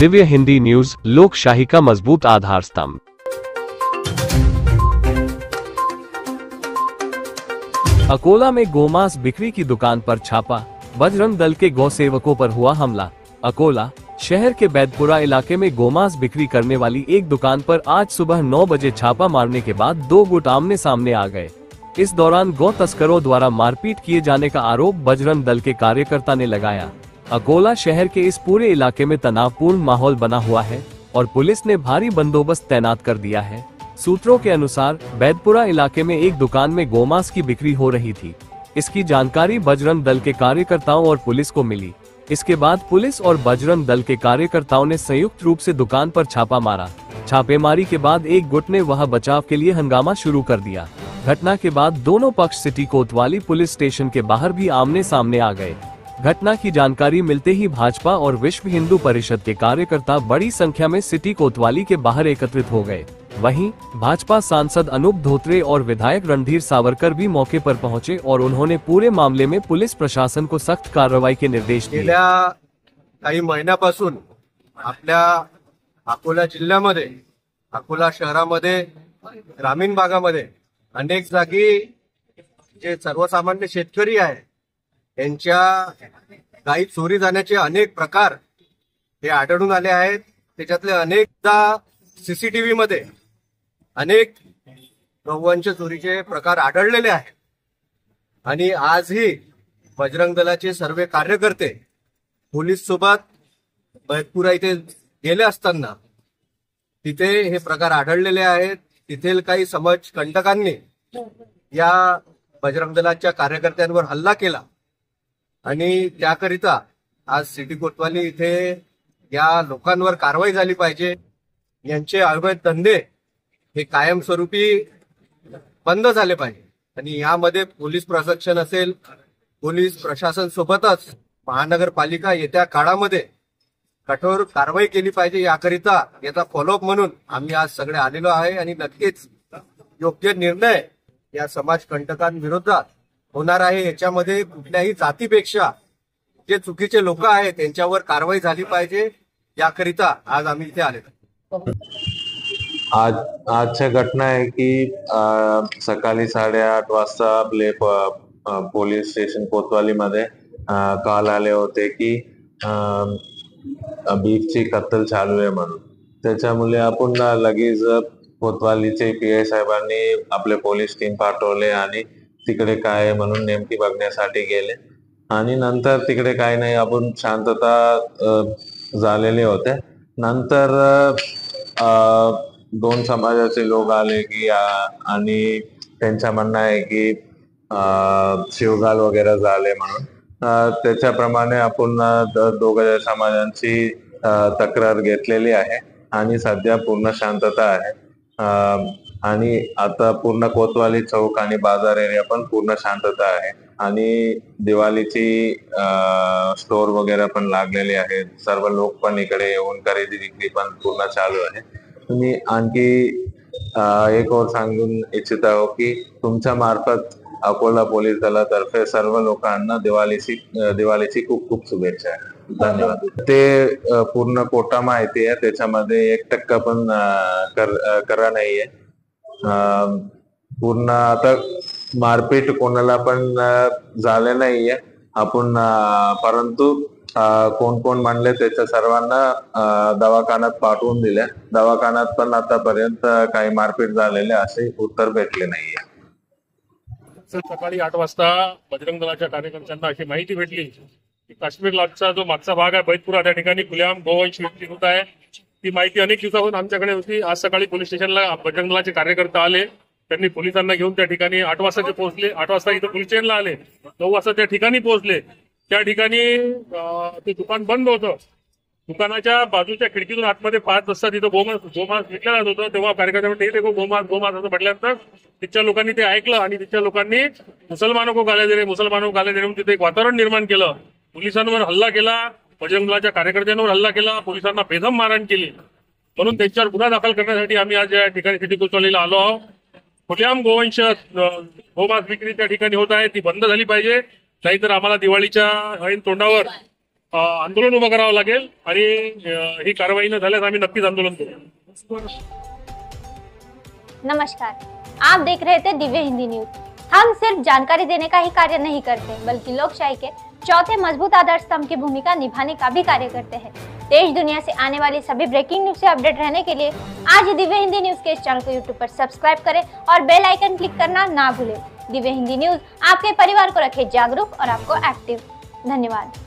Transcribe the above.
Divya Hindi news, लोकशाही का मजबूत आधार स्तंभ। अकोला में गोमांस बिक्री की दुकान पर छापा, बजरंग दल के गौ सेवकों पर हुआ हमला। अकोला शहर के बैदपुरा इलाके में गोमांस बिक्री करने वाली एक दुकान पर आज सुबह 9 बजे छापा मारने के बाद 2 गुट आमने सामने आ गए। इस दौरान गौ तस्करों द्वारा मारपीट किए जाने का आरोप बजरंग दल के कार्यकर्ता ने लगाया। अकोला शहर के इस पूरे इलाके में तनावपूर्ण माहौल बना हुआ है और पुलिस ने भारी बंदोबस्त तैनात कर दिया है। सूत्रों के अनुसार बैदपुरा इलाके में एक दुकान में गोमांस की बिक्री हो रही थी। इसकी जानकारी बजरंग दल के कार्यकर्ताओं और पुलिस को मिली। इसके बाद पुलिस और बजरंग दल के कार्यकर्ताओं ने संयुक्त रूप से दुकान पर छापा मारा। छापेमारी के बाद एक गुट ने वहां बचाव के लिए हंगामा शुरू कर दिया। घटना के बाद दोनों पक्ष सिटी कोतवाली पुलिस स्टेशन के बाहर भी आमने सामने आ गए। घटना की जानकारी मिलते ही भाजपा और विश्व हिंदू परिषद के कार्यकर्ता बड़ी संख्या में सिटी कोतवाली के बाहर एकत्रित हो गए। वहीं भाजपा सांसद अनूप धोत्रे और विधायक रणधीर सावरकर भी मौके पर पहुंचे और उन्होंने पूरे मामले में पुलिस प्रशासन को सख्त कार्रवाई के निर्देश दिए। गेल्या काही महिन्यापासून आपल्या अकोला जिल्ह्यामध्ये, अकोला शहरामध्ये, ग्रामीण भागामध्ये अनेक जागी जे सर्वसामान्य शेतकरी आहे यांच्या गायी चोरी जाण्याचे अनेक प्रकार हे आढळून आले आहेत। त्याच्यातले अनेकदा सीसीटीव्ही मध्ये अनेक गौवंश चोरीचे प्रकार आढळलेले आहेत आणि आजही बजरंग दलाचे सर्व कार्यकर्ते पोलीस सोबत बैदपुरा इथे गेले असताना तिथे हे प्रकार आढळलेले आहेत। तिथील काही समाज कंटकांनी या बजरंग दलाच्या कार्यकर्त्यांवर हल्ला केला आणि त्याकरिता आज सिटी कोतवाली इथे या लोकांवर कारवाई झाली पाहिजे। यांचे अवैध धंदे हे कायमस्वरूपी बंद झाले पाहिजे आणि यामध्ये पोलीस प्रशासन असेल, पोलीस प्रशासन सोबतच महानगरपालिका येत्या काळामध्ये कठोर कारवाई केली पाहिजे। याकरिता याचा फॉलोअप म्हणून आम्ही आज सगळे आलेलो आहे आणि नक्कीच योग्य निर्णय या समाज कंटकांविरोधात होणार आहे। याच्यामध्ये कुठल्याही जातीपेक्षा जे चुकीचे लोक आहेत त्यांच्यावर कारवाई झाली पाहिजे। याकरिता आज आम्ही इथे आलेलो। आजच्या घटना आहे की सकाळी 8:30 वाजता आपले पोलीस स्टेशन कोतवालीमध्ये कॉल आले होते की बीफची कत्तल चालू आहे म्हणून। त्याच्यामुळे आपण लगेच कोतवालीचे पीआय साहेबांनी आपले पोलीस टीम पाठवले आणि तिकडे काय आहे म्हणून नेमकी बघण्यासाठी गेले आणि नंतर तिकडे काय नाही, आपण शांतता झालेले होते। नंतर 2 समाजाचे लोक आले की आणि त्यांचं म्हणणं आहे की शिवगाल वगैरे झाले म्हणून। त्याच्याप्रमाणे आपण दोघं समाजांची तक्रार घेतलेली आहे आणि सध्या पूर्ण शांतता आहे आणि आता पूर्ण कोतवाली चौक आणि बाजार एरिया पण पूर्ण शांतता आहे आणि दिवाळीची स्टोर वगैरे पण लागलेले आहेत। सर्व लोक पण इकडे येऊन खरेदी विक्री पण पूर्ण चालू आहे। तुम्ही आणखी एक और सांगून इच्छित आहो की तुमच्या मार्फत अकोला पोलीस दलातर्फे सर्व लोकांना दिवाळीची खूप खूप शुभेच्छा। धन्यवाद। ते पूर्ण कोटा माहिती आहे, त्याच्यामध्ये 1% पण करा नाहीये। पूर्ण आता मारपीट कोणाला पण झाले नाहीये आपण, परंतु कोण कोण म्हणले त्याच्या सर्वांना दवाखान्यात पाठवून दिले। दवाखान्यात पण आतापर्यंत काही मारपीट झालेले असे उत्तर भेटले नाहीये। सकाळी 8 वाजता बजरंग दलाच्या कार्यकर्त्यांना अशी माहिती भेटली की काश्मीर लॉजचा जो मागचा भाग आहे बैदपुरा, त्या ठिकाणी खुलेआम गोवंश विक्री होत आहे। ती माहिती अनेक दिवसापासून आमच्याकडे होती। आज सकाळी पोलीस स्टेशनला बजरंग दलाचे कार्यकर्ते आले, त्यांनी पोलिसांना घेऊन त्या ठिकाणी 8 वाजता ते पोहोचले। 8 वाजता इथं पोलीस स्टेशनला आले, 9 वाजता त्या ठिकाणी पोहोचले। त्या ठिकाणी ते दुकान बंद होतं। दुकानाच्या बाजूच्या खिडकीतून आतमध्ये 5 वाजता तिथं गोमांस विकलं जात होतं। तेव्हा कार्यकर्त्यांनी ते गोमांस असं म्हटल्यानंतर तिथच्या लोकांनी ते ऐकलं आणि तिथच्या लोकांनी मुसलमानों को गाले दे रहे म्हणून तिथे एक वातावरण निर्माण केलं। पोलिसांवर हल्ला केला, बजरंग दलाच्या कार्यकर्त्यांवर हल्ला केला, पोलिसांना बेदम मारहाण केली। म्हणून त्यांच्यावर गुन्हा दाखल करण्यासाठी आम्ही आज या ठिकाणी सिटी कोतवालीला आलो आहोत। खुलेआम गोवंश गोमांस विक्री त्या ठिकाणी होत आहे, ती बंद झाली पाहिजे, नाहीतर आम्हाला दिवाळीच्या ऐन तोंडावर आंदोलन उभं करावं लागेल आणि ही कारवाई न झाल्यास आम्ही नक्कीच आंदोलन करू। नमस्कार, आप देख रहे थे दिव्य हिंदी न्यूज। हम सिर्फ जानकारी देने का ही कार्य नहीं करते, बल्कि लोकशाही के चौथे मजबूत आदर्श स्तंभ की भूमिका निभाने का भी कार्य करते हैं। देश दुनिया से आने वाली सभी ब्रेकिंग न्यूज से अपडेट रहने के लिए आज ही दिव्य हिंदी न्यूज के इस चैनल को यूट्यूब पर सब्सक्राइब करें और बेल आइकन क्लिक करना ना भूलें। दिव्य हिंदी न्यूज आपके परिवार को रखे जागरूक और आपको एक्टिव। धन्यवाद।